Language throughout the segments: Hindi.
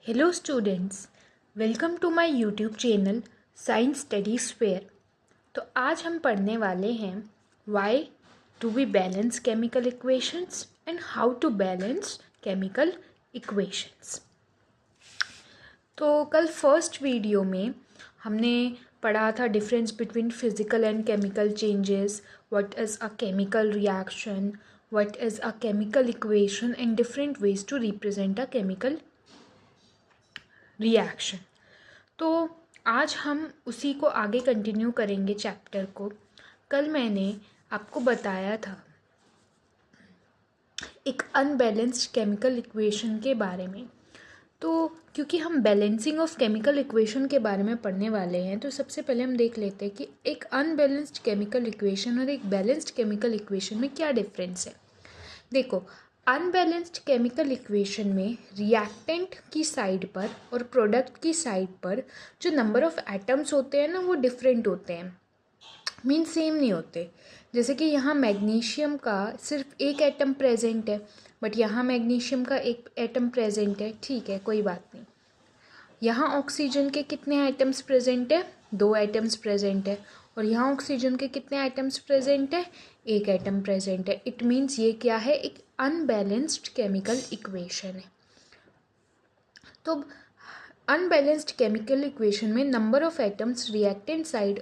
Hello students, welcome to my YouTube channel science studies fair. तो आज हम पढ़ने वाले हैं why to we balance chemical equations and how to balance chemical equations. तो कल फर्स्ट वीडियो में हमने पढ़ा था difference between physical and chemical changes, what is a chemical reaction, what is a chemical equation and different ways to represent a chemical reaction. तो आज हम उसी को आगे कंटिन्यू करेंगे चैप्टर को। कल मैंने आपको बताया था एक अनबैलेंस्ड केमिकल इक्वेशन के बारे में। तो क्योंकि हम बैलेंसिंग ऑफ केमिकल इक्वेशन के बारे में पढ़ने वाले हैं, तो सबसे पहले हम देख लेते हैं कि एक अनबैलेंस्ड केमिकल इक्वेशन और एक बैलेंस्ड केमिकल इक्वेशन में क्या डिफरेंस है। देखो, अनबैलेंस्ड केमिकल इक्वेशन में रिएक्टेंट की साइड पर और प्रोडक्ट की साइड पर जो नंबर ऑफ एटम्स होते हैं ना, वो डिफरेंट होते हैं, मीन सेम नहीं होते। जैसे कि यहाँ मैग्नीशियम का सिर्फ एक एटम प्रेजेंट है, बट यहाँ मैग्नीशियम का एक एटम प्रेजेंट है, ठीक है, कोई बात नहीं। यहाँ ऑक्सीजन के कितने आइटम्स प्रेजेंट है? 2 आइटम्स प्रेजेंट है। और यहाँ ऑक्सीजन के कितने आइटम्स प्रेजेंट है? 1 आइटम प्रेजेंट है। इट मीन्स ये क्या है? एक अनबैलेंस्ड केमिकल इक्वेशन है। तो अनबैलेंस्ड केमिकल इक्वेशन में number of atoms reactant side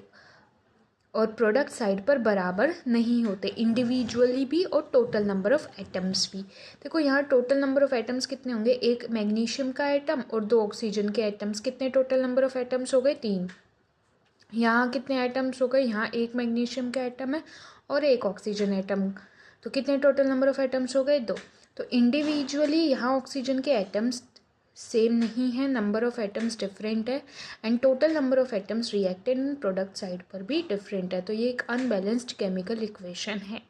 और प्रोडक्ट साइड पर बराबर नहीं होते, इंडिविजुअली भी और टोटल नंबर ऑफ एटम्स भी। देखो, यहाँ टोटल नंबर ऑफ एटम्स कितने होंगे? 1 मैग्नीशियम का एटम और 2 ऑक्सीजन के एटम्स। कितने टोटल नंबर ऑफ एटम्स हो गए? 3। यहाँ कितने एटम्स हो गए? यहाँ 1 मैग्नीशियम का एटम है और 1 ऑक्सीजन एटम, तो कितने टोटल नंबर ऑफ एटम्स हो गए? 2। तो इंडिविजुअली यहाँ ऑक्सीजन के एटम्स सेम नहीं है, नंबर ऑफ एटम्स डिफरेंट है, and total number of atoms reactant and product side पर भी डिफरेंट है। तो ये एक अनबैलेंस्ड केमिकल इक्वेशन है।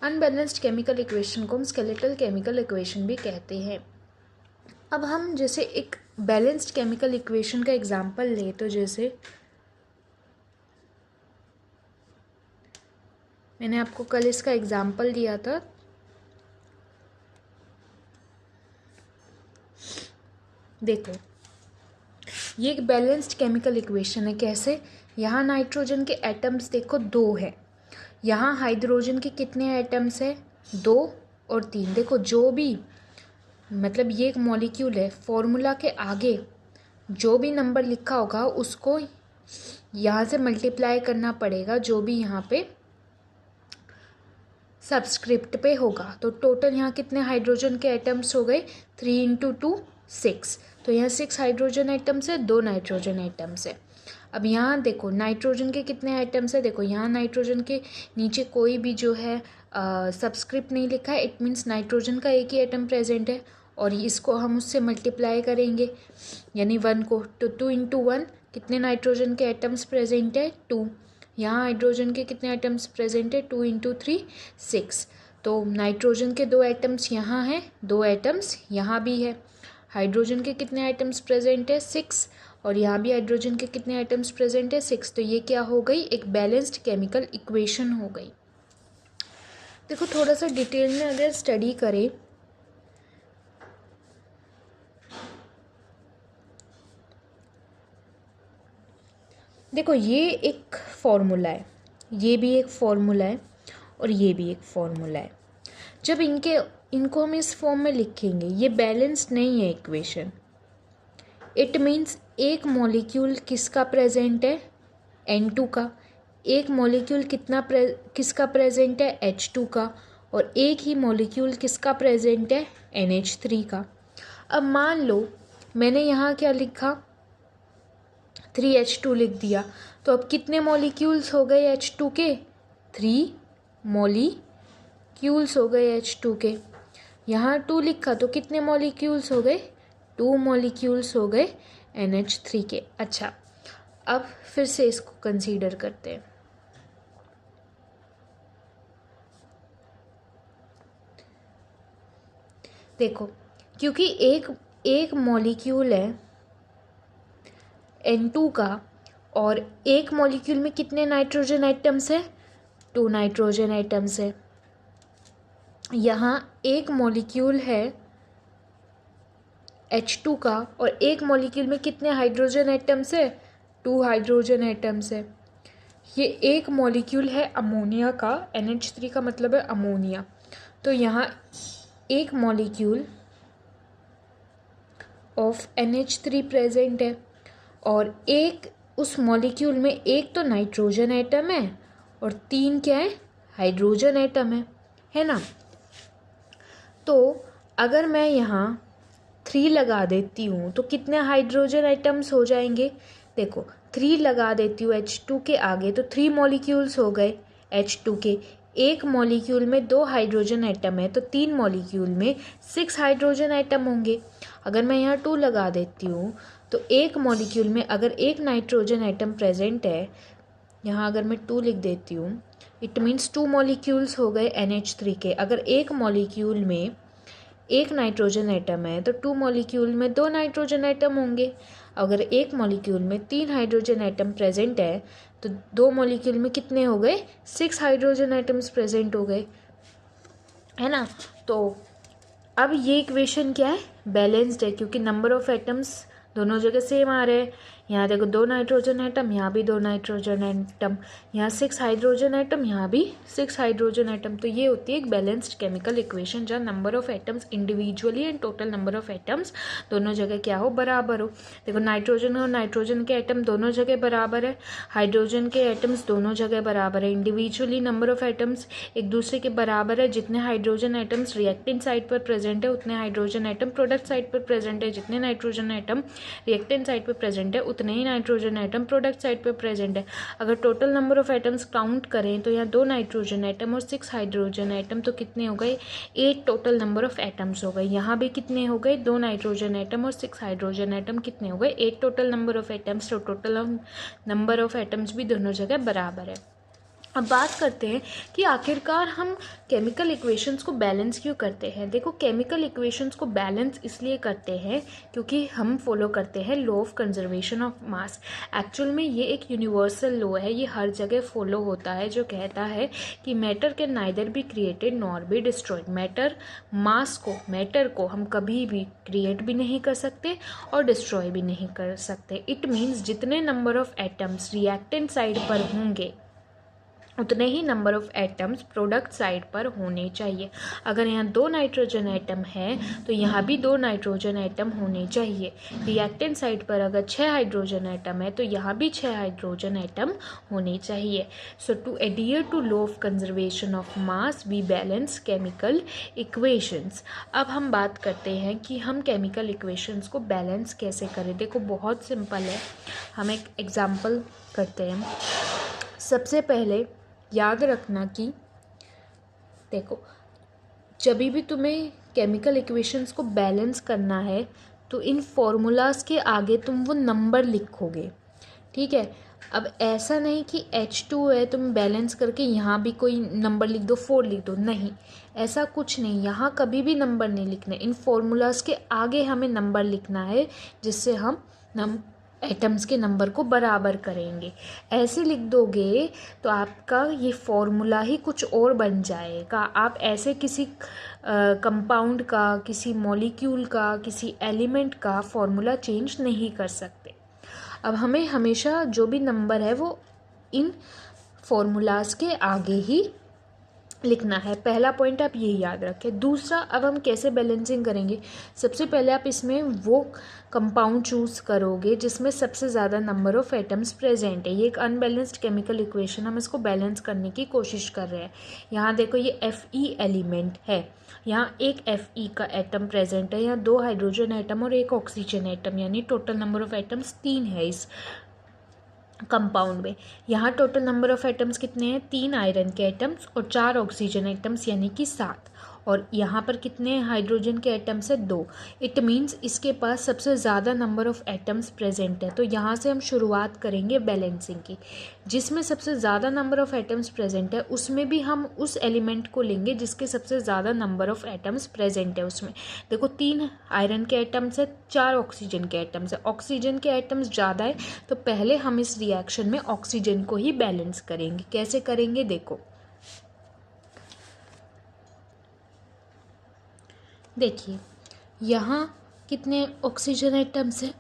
अनबैलेंस्ड केमिकल इक्वेशन को हम स्केलेटल केमिकल इक्वेशन भी कहते हैं। अब हम जैसे एक बैलेंस्ड केमिकल इक्वेशन का एग्जांपल ले, तो जैसे मैंने आपको कल इसका एग्जांपल दिया था। देखो, ये एक बैलेंस्ड केमिकल इक्वेशन है। कैसे? यहाँ नाइट्रोजन के एटम्स देखो 2 है, यहाँ हाइड्रोजन के कितने एटम्स है? 2 और 3। देखो, जो भी मतलब ये एक मॉलिक्यूल है, फॉर्मूला के आगे जो भी नंबर लिखा होगा उसको यहाँ से मल्टीप्लाई करना पड़ेगा, जो भी यहाँ पे सबस्क्रिप्ट पे होगा। तो टोटल यहाँ कितने हाइड्रोजन के एटम्स हो गए? 3 × 2 6। तो यहाँ 6 हाइड्रोजन एटम्स है, 2 नाइट्रोजन एटम्स है। अब यहाँ देखो, नाइट्रोजन के कितने आइटम्स है? देखो, यहाँ नाइट्रोजन के नीचे कोई भी जो है सबस्क्रिप्ट नहीं लिखा है, इट मीन्स नाइट्रोजन का एक ही एटम प्रेजेंट है, और इसको हम उससे मल्टीप्लाई करेंगे, यानी 1 को। तो 2 × 1 कितने नाइट्रोजन के एटम्स प्रेजेंट है? 2। यहाँ हाइड्रोजन के कितने एटम्स प्रेजेंट है? 2 × 3 6। तो नाइट्रोजन के 2 एटम्स यहाँ हैं, 2 एटम्स यहाँ भी है। हाइड्रोजन के कितने आइटम्स प्रेजेंट है? 6। और यहाँ भी हाइड्रोजन के कितने आइटम्स प्रेजेंट है? 6। तो ये क्या हो गई? एक बैलेंस्ड केमिकल इक्वेशन हो गई। देखो, थोड़ा सा डिटेल में अगर स्टडी करें, देखो ये एक फॉर्मूला है, ये भी एक फॉर्मूला है, और ये भी एक फॉर्मूला है। जब इनको हम इस फॉर्म में लिखेंगे, ये बैलेंस्ड नहीं है इक्वेशन। इट मीन्स एक मॉलिक्यूल किसका प्रेजेंट है? N2 का। एक मॉलिक्यूल किसका प्रेजेंट है? H2 का। और एक ही मॉलिक्यूल किसका प्रेजेंट है? NH3 का। अब मान लो मैंने यहाँ क्या लिखा? 3H2 लिख दिया। तो अब कितने मॉलिक्यूल्स हो गए H2 के? 3 मॉलिक्यूल्स हो गए H2 के। यहाँ 2 लिखा तो कितने मॉलिक्यूल्स हो गए? 2 मॉलिक्यूल्स हो गए NH3 के। अच्छा, अब फिर से इसको कंसीडर करते हैं। देखो, क्योंकि एक मॉलिक्यूल है N2 का, और एक मॉलिक्यूल में कितने नाइट्रोजन एटम्स है? 2 नाइट्रोजन एटम्स है। यहाँ एक मॉलिक्यूल है H2 का, और एक मॉलिक्यूल में कितने हाइड्रोजन एटम्स है? 2 हाइड्रोजन एटम्स है। ये एक मॉलिक्यूल है अमोनिया का, NH3 का मतलब है अमोनिया। तो यहाँ एक मॉलिक्यूल ऑफ NH3 प्रेजेंट है, और एक उस मॉलिक्यूल में एक तो नाइट्रोजन एटम है और 3 क्या है? हाइड्रोजन एटम है ना। तो अगर मैं यहाँ 3 लगा देती हूँ तो कितने हाइड्रोजन एटम्स हो जाएंगे? देखो 3 लगा देती हूँ H2 के आगे तो 3 मॉलिक्यूल्स हो गए H2 के। एक मॉलिक्यूल में 2 हाइड्रोजन एटम है तो 3 मॉलिक्यूल में 6 हाइड्रोजन एटम होंगे। अगर मैं यहाँ 2 लगा देती हूँ तो एक मॉलिक्यूल में अगर एक नाइट्रोजन एटम प्रेजेंट है, यहाँ अगर मैं 2 लिख देती हूँ, इट मीन्स 2 मॉलिक्यूल्स हो गए NH3 के। अगर एक मॉलिक्यूल में एक नाइट्रोजन एटम है तो 2 मॉलिक्यूल में 2 नाइट्रोजन एटम होंगे। अगर एक मॉलिक्यूल में 3 हाइड्रोजन एटम प्रेजेंट है तो 2 मॉलिक्यूल में कितने हो गए? 6 हाइड्रोजन एटम्स प्रेजेंट हो गए, है ना। तो अब ये इक्वेशन क्या है? बैलेंस्ड है, क्योंकि नंबर ऑफ एटम्स दोनों जगह सेम आ रहे हैं। यहाँ देखो 2 नाइट्रोजन एटम, यहाँ भी 2 नाइट्रोजन एटम, यहाँ 6 हाइड्रोजन एटम, यहाँ भी 6 हाइड्रोजन एटम। तो ये होती है एक बैलेंस्ड केमिकल इक्वेशन जहाँ number of atoms individually and total number of atoms दोनों जगह क्या हो? बराबर हो। देखो नाइट्रोजन और नाइट्रोजन के एटम दोनों जगह बराबर है, हाइड्रोजन के एटम्स दोनों जगह बराबर है। इंडिविजुअली नंबर ऑफ एटम्स एक दूसरे के बराबर है। जितने हाइड्रोजन एटम्स रिएक्टेंट साइड पर प्रेजेंट है उतने हाइड्रोजन एटम प्रोडक्ट साइड पर प्रेजेंट है। जितने नाइट्रोजन एटम रिएक्टेंट साइड पर प्रेजेंट है उतने ही नाइट्रोजन एटम प्रोडक्ट साइड पर प्रेजेंट है। अगर total number of atoms count करें तो यहाँ 2 नाइट्रोजन एटम और 6 हाइड्रोजन एटम, तो कितने हो गए? 8 टोटल नंबर ऑफ एटम्स हो गए। यहाँ भी कितने हो गए? 2 नाइट्रोजन एटम और 6 हाइड्रोजन एटम, कितने हो गए? 8 टोटल नंबर ऑफ एटम्स। तो टोटल नंबर ऑफ एटम्स भी दोनों जगह बराबर है। अब बात करते हैं कि आखिरकार हम केमिकल इक्वेशंस को बैलेंस क्यों करते हैं। देखो केमिकल इक्वेशंस को बैलेंस इसलिए करते हैं क्योंकि हम फॉलो करते हैं law of conservation of mass. Actual में ये एक यूनिवर्सल लॉ है, ये हर जगह फॉलो होता है, जो कहता है कि matter can neither be created nor be destroyed. Matter को हम कभी भी क्रिएट भी नहीं कर सकते और डिस्ट्रॉय भी नहीं कर सकते। इट मीन्स जितने number of atoms reactant side पर होंगे उतने ही number of atoms product side पर होने चाहिए। अगर यहाँ 2 नाइट्रोजन एटम है तो यहाँ भी 2 नाइट्रोजन एटम होने चाहिए। रिएक्टेंट साइड पर अगर 6 हाइड्रोजन एटम है तो यहाँ भी 6 हाइड्रोजन एटम होने चाहिए। So to adhere to law of conservation of mass we balance chemical equations. अब हम बात करते हैं कि हम केमिकल इक्वेशंस को बैलेंस कैसे करें। देखो बहुत सिंपल है, हम एक एग्जाम्पल करते हैं। सबसे पहले याद रखना कि देखो जब भी तुम्हें केमिकल इक्वेशंस को बैलेंस करना है तो इन फॉर्मूलाज के आगे तुम वो नंबर लिखोगे, ठीक है। अब ऐसा नहीं कि H2 है तुम बैलेंस करके यहाँ भी कोई नंबर लिख दो, 4 लिख दो, नहीं, ऐसा कुछ नहीं। यहाँ कभी भी नंबर नहीं लिखना, इन फॉर्मूलाज के आगे हमें नंबर लिखना है जिससे हम एटम्स के नंबर को बराबर करेंगे। ऐसे लिख दोगे तो आपका ये फॉर्मूला ही कुछ और बन जाएगा। आप ऐसे किसी कंपाउंड का, किसी मॉलिक्यूल का, किसी एलिमेंट का फॉर्मूला चेंज नहीं कर सकते। अब हमें हमेशा जो भी नंबर है वो इन फॉर्मूलाज के आगे ही लिखना है। पहला पॉइंट आप यही याद रखें। दूसरा, अब हम कैसे बैलेंसिंग करेंगे। सबसे पहले आप इसमें वो कंपाउंड चूज़ करोगे जिसमें सबसे ज़्यादा नंबर ऑफ एटम्स प्रेजेंट है। ये एक अनबैलेंस्ड केमिकल इक्वेशन, हम इसको बैलेंस करने की कोशिश कर रहे हैं। यहाँ देखो ये Fe एलिमेंट है, यहाँ एक Fe का एटम प्रेजेंट है, यहाँ 2 हाइड्रोजन एटम और 1 ऑक्सीजन एटम, यानी टोटल नंबर ऑफ एटम्स 3 है इस कंपाउंड में। यहाँ टोटल नंबर ऑफ एटम्स कितने हैं? 3 आयरन के एटम्स और 4 ऑक्सीजन एटम्स, यानी कि 7। और यहाँ पर कितने हाइड्रोजन के एटम्स है? 2। इट मीन्स इसके पास सबसे ज़्यादा नंबर ऑफ एटम्स प्रेजेंट है। तो यहाँ से हम शुरुआत करेंगे बैलेंसिंग की। जिसमें सबसे ज़्यादा नंबर ऑफ एटम्स प्रेजेंट है उसमें भी हम उस एलिमेंट को लेंगे जिसके सबसे ज़्यादा नंबर ऑफ एटम्स प्रेजेंट है। उसमें देखो 3 आयरन के एटम्स है, 4 ऑक्सीजन के एटम्स है। ऑक्सीजन के एटम्स ज़्यादा है तो पहले हम इस रिएक्शन में ऑक्सीजन को ही बैलेंस करेंगे। कैसे करेंगे देखो, देखिए यहाँ कितने ऑक्सीजन एटम्स है?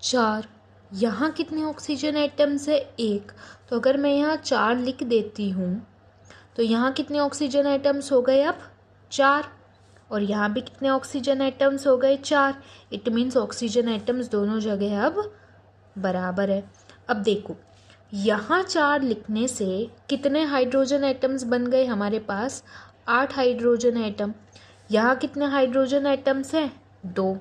4। यहाँ कितने ऑक्सीजन एटम्स है? 1। तो अगर मैं यहाँ 4 लिख देती हूँ तो यहाँ कितने ऑक्सीजन एटम्स हो गए? अब 4। और यहाँ भी कितने ऑक्सीजन एटम्स हो गए? 4। इट मीन्स ऑक्सीजन एटम्स दोनों जगह अब बराबर है। अब देखो, यहाँ 4 लिखने से कितने हाइड्रोजन एटम्स बन गए हमारे पास? 8 हाइड्रोजन एटम। यहाँ कितने हाइड्रोजन एटम्स हैं? 2।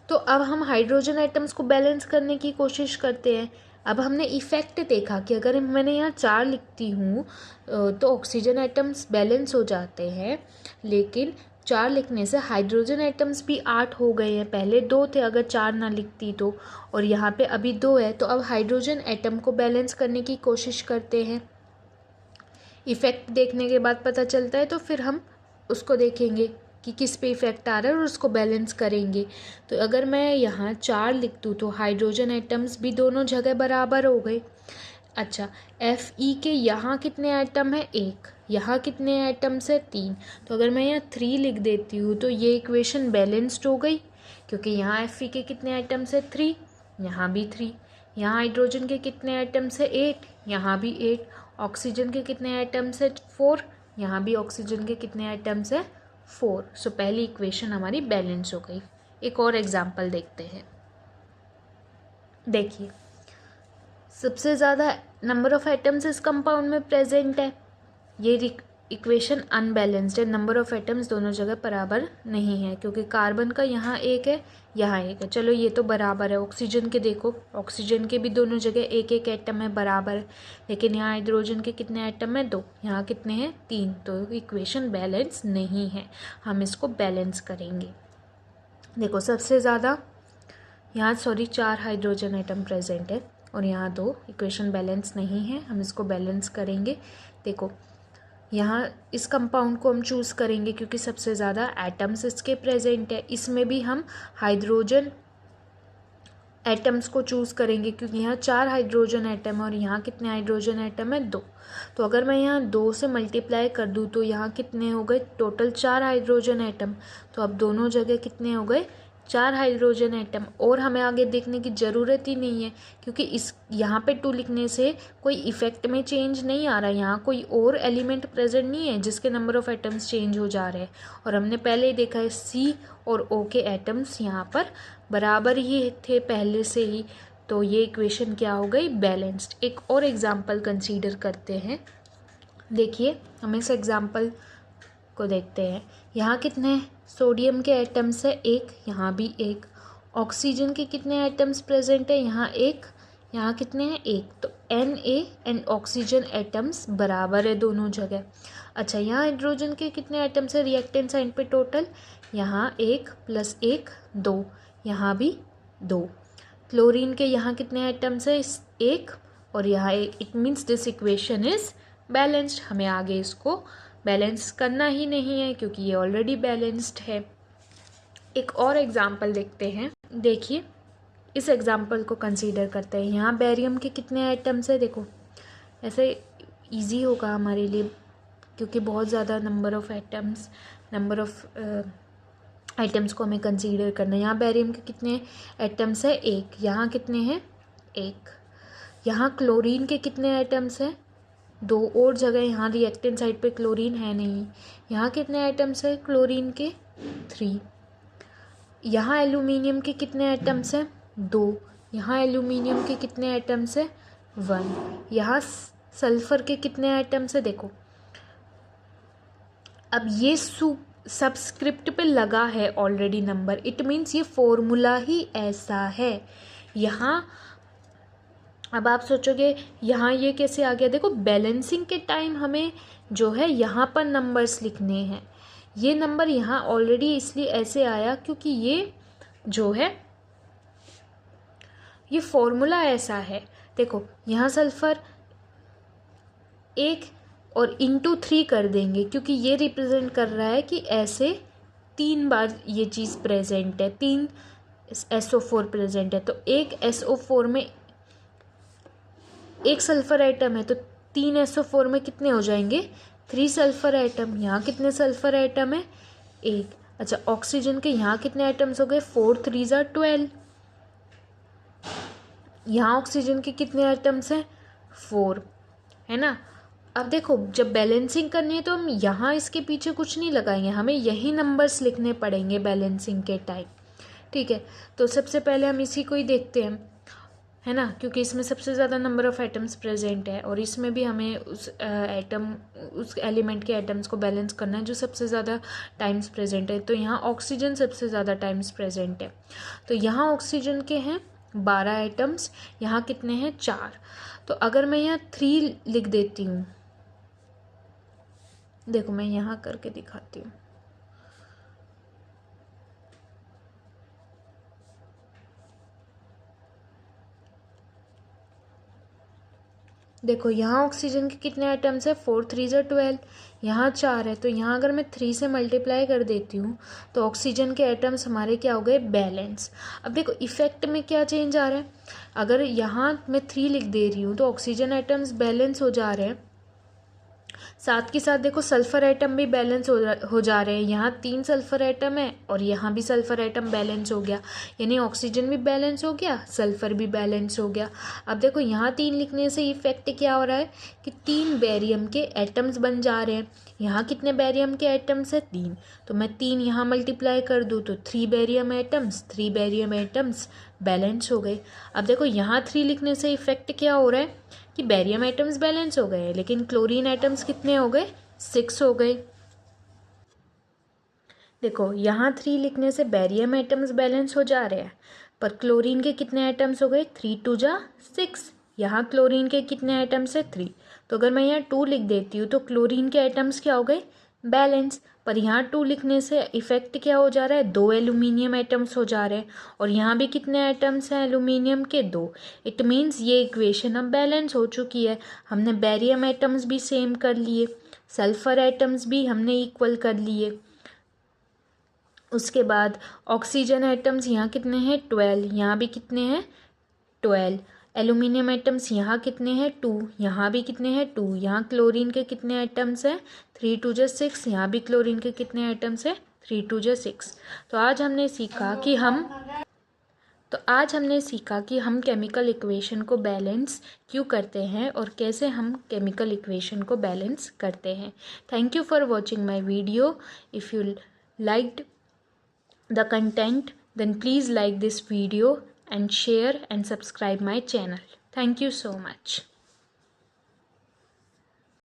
तो अब हम हाइड्रोजन एटम्स को बैलेंस करने की कोशिश करते हैं। अब हमने इफ़ेक्ट देखा कि अगर मैंने यहाँ 4 लिखती हूँ तो ऑक्सीजन एटम्स बैलेंस हो जाते हैं, लेकिन 4 लिखने से हाइड्रोजन एटम्स भी 8 हो गए हैं। पहले 2 थे अगर 4 ना लिखती तो, और यहाँ पे अभी 2 है। तो अब हाइड्रोजन एटम को बैलेंस करने की कोशिश करते हैं। इफ़ेक्ट देखने के बाद पता चलता है तो फिर हम उसको देखेंगे कि किस पे इफ़ेक्ट आ रहा है और उसको बैलेंस करेंगे। तो अगर मैं यहाँ 4 लिख दूँ तो हाइड्रोजन एटम्स भी दोनों जगह बराबर हो गए। अच्छा, Fe के यहाँ कितने एटम है? 1। यहाँ कितने एटम्स है? 3। तो अगर मैं यहाँ 3 लिख देती हूँ तो ये इक्वेशन बैलेंस्ड हो गई, क्योंकि यहाँ Fe के कितने एटम्स है? 3। यहाँ भी 3। यहाँ हाइड्रोजन के कितने एटम्स है? 8। यहाँ भी 8। ऑक्सीजन के कितने एटम्स है? 4। यहाँ भी ऑक्सीजन के कितने एटम्स है? 4। सो पहली इक्वेशन हमारी बैलेंस हो गई। एक और एग्जाम्पल देखते हैं। देखिए, सबसे ज़्यादा नंबर ऑफ एटम्स इस कंपाउंड में प्रेजेंट है। ये इक्वेशन अनबैलेंस्ड है, नंबर ऑफ एटम्स दोनों जगह बराबर नहीं है, क्योंकि कार्बन का यहाँ 1 है, यहाँ 1 है। चलो ये तो बराबर है। ऑक्सीजन के देखो, ऑक्सीजन के भी दोनों जगह 1-1 एटम है, बराबर है। लेकिन यहाँ हाइड्रोजन के कितने एटम है? 2। यहाँ कितने हैं? 3। तो इक्वेशन बैलेंस नहीं है, हम इसको बैलेंस करेंगे। देखो, सबसे ज़्यादा यहाँ 4 हाइड्रोजन एटम प्रेजेंट है और यहाँ 2। इक्वेशन बैलेंस नहीं है, हम इसको बैलेंस करेंगे। देखो, यहाँ इस कंपाउंड को हम चूज़ करेंगे क्योंकि सबसे ज़्यादा एटम्स इसके प्रेजेंट है। इसमें भी हम हाइड्रोजन एटम्स को चूज़ करेंगे क्योंकि यहाँ 4 हाइड्रोजन एटम है और यहाँ कितने हाइड्रोजन एटम है? 2। तो अगर मैं यहाँ 2 से मल्टीप्लाई कर दूँ तो यहाँ कितने हो गए? Total 4 hydrogen atom. तो अब दोनों जगह कितने हो गए? 4 हाइड्रोजन एटम। और हमें आगे देखने की ज़रूरत ही नहीं है, क्योंकि इस यहाँ पे 2 लिखने से कोई इफ़ेक्ट में चेंज नहीं आ रहा है। यहाँ कोई और एलिमेंट प्रेजेंट नहीं है जिसके नंबर ऑफ एटम्स चेंज हो जा रहे हैं। और हमने पहले ही देखा है C और O के एटम्स यहाँ पर बराबर ही थे पहले से ही। तो ये इक्वेशन क्या हो गई? बैलेंस्ड। एक और एग्जाम्पल कंसीडर करते हैं। देखिए, हम इस एग्जाम्पल को देखते हैं। यहाँ कितने सोडियम के एटम्स है? 1। यहाँ भी 1। ऑक्सीजन के कितने एटम्स प्रेजेंट है? यहाँ 1। यहाँ कितने हैं? 1। तो Na एंड ऑक्सीजन एटम्स बराबर है दोनों जगह। अच्छा, यहाँ हाइड्रोजन के कितने एटम्स है रिएक्टेंट साइड पे टोटल? यहाँ 1 + 1 2। यहाँ भी 2। क्लोरीन के यहाँ कितने एटम्स है? 1 और यहाँ 1। It means this equation is balanced. हमें आगे इसको बैलेंस करना ही नहीं है क्योंकि ये ऑलरेडी बैलेंस्ड है। एक और एग्जाम्पल देखते हैं। देखिए, इस एग्जाम्पल को कंसीडर करते हैं। यहाँ बेरियम के कितने एटम्स है? देखो, ऐसे इजी होगा हमारे लिए क्योंकि बहुत ज़्यादा नंबर ऑफ आइटम्स को हमें कंसीडर करना है। यहाँ बेरियम के कितने एटम्स है? 1। यहाँ कितने हैं? 1। यहाँ क्लोरीन के कितने एटम्स हैं? 2। और जगह यहाँ रिएक्टेंट साइड पे क्लोरीन है नहीं। यहाँ कितने एटम्स है क्लोरीन के? 3। यहाँ एल्यूमिनियम के कितने एटम्स हैं? 2। यहाँ एल्यूमिनियम के कितने एटम्स है? 1। यहाँ सल्फर के कितने एटम्स है? देखो, अब ये सबस्क्रिप्ट पे लगा है ऑलरेडी नंबर, इट मीन्स ये फॉर्मूला ही ऐसा है। यहाँ अब आप सोचोगे यहाँ ये कैसे आ गया? देखो, बैलेंसिंग के टाइम हमें जो है यहाँ पर नंबर्स लिखने हैं। ये नंबर यहाँ ऑलरेडी इसलिए ऐसे आया क्योंकि ये जो है ये फॉर्मूला ऐसा है। देखो, यहाँ सल्फर 1 और इंटू 3 कर देंगे क्योंकि ये रिप्रेजेंट कर रहा है कि ऐसे 3 बार ये चीज़ प्रेजेंट है, 3 SO4 प्रेजेंट है। तो एक SO4 में 1 सल्फर एटम है तो 3 SO4 में कितने हो जाएंगे? 3 सल्फर एटम। यहाँ कितने सल्फर एटम है? 1। अच्छा, ऑक्सीजन के यहाँ कितने एटम्स हो गए, 4 3 ज़ा 12। यहाँ ऑक्सीजन के कितने एटम्स हैं, 4, है ना। अब देखो जब बैलेंसिंग करनी है तो हम यहाँ इसके पीछे कुछ नहीं लगाएंगे, हमें यही नंबर्स लिखने पड़ेंगे बैलेंसिंग के टाइम, ठीक है। तो सबसे पहले हम इसी को ही देखते हैं, है ना, क्योंकि इसमें सबसे ज़्यादा नंबर ऑफ़ एटम्स प्रेजेंट है और इसमें भी हमें उस उस एलिमेंट के एटम्स को बैलेंस करना है जो सबसे ज़्यादा टाइम्स प्रेजेंट है। तो यहाँ ऑक्सीजन सबसे ज़्यादा टाइम्स प्रेजेंट है, तो यहाँ ऑक्सीजन के हैं 12 एटम्स, यहाँ कितने हैं, 4। तो अगर मैं यहाँ 3 लिख देती हूँ, देखो मैं यहाँ करके दिखाती हूँ, देखो यहाँ ऑक्सीजन के कितने आइटम्स है, 4 3 ज़ा 12, यहाँ 4 है, तो यहाँ अगर मैं 3 से मल्टीप्लाई कर देती हूँ तो ऑक्सीजन के आइटम्स हमारे क्या हो गए, बैलेंस। अब देखो इफेक्ट में क्या चेंज आ रहा है, अगर यहाँ मैं 3 लिख दे रही हूँ तो ऑक्सीजन आइटम्स बैलेंस हो जा रहे हैं, साथ के साथ देखो सल्फर आइटम भी बैलेंस हो जा रहे हैं, यहाँ 3 सल्फर आइटम है और यहाँ भी सल्फर आइटम बैलेंस हो गया, यानी ऑक्सीजन भी बैलेंस हो गया, सल्फर भी बैलेंस हो गया। अब देखो यहाँ 3 लिखने से इफेक्ट क्या हो रहा है कि 3 बेरियम के एटम्स बन जा रहे हैं, यहाँ कितने बेरियम के एटम्स है, 3, तो मैं 3 यहाँ मल्टीप्लाई कर दूँ तो 3 बेरियम एटम्स बैलेंस हो गए। अब देखो यहाँ 3 लिखने से इफेक्ट क्या हो रहा है कि बेरियम एटम्स बैलेंस हो गए, लेकिन क्लोरीन एटम्स कितने हो गए, 6 हो गए। देखो यहाँ 3 लिखने से बेरियम एटम्स बैलेंस हो जा रहे हैं, पर क्लोरीन के कितने एटम्स हो गए, 3 2 ज़ा 6, यहाँ क्लोरीन के कितने एटम्स है, 3, तो अगर मैं यहाँ 2 लिख देती हूँ तो क्लोरीन के एटम्स क्या हो गए, बैलेंस। पर यहाँ 2 लिखने से इफेक्ट क्या हो जा रहा है, 2 एल्यूमिनियम एटम्स हो जा रहे हैं और यहाँ भी कितने एटम्स हैं एल्यूमिनियम के, 2। इट मीन्स ये इक्वेशन अब बैलेंस हो चुकी है, हमने बेरियम एटम्स भी सेम कर लिए, सल्फर एटम्स भी हमने इक्वल कर लिए। उसके बाद ऑक्सीजन एटम्स यहाँ कितने हैं, 12, यहाँ भी कितने हैं, 12। एल्यूमिनियम एटम्स यहाँ कितने हैं, 2, यहाँ भी कितने हैं, 2। यहाँ क्लोरीन के कितने एटम्स हैं, 3 2 ज़ा 6, यहाँ भी क्लोरीन के कितने एटम्स हैं, 3 2 ज़ा 6। तो आज हमने सीखा कि हम केमिकल इक्वेशन को बैलेंस क्यों करते हैं और कैसे हम केमिकल इक्वेशन को बैलेंस करते हैं। Thank you for watching my video. If you liked the content, then please like this video and share and subscribe my channel. Thank you so much.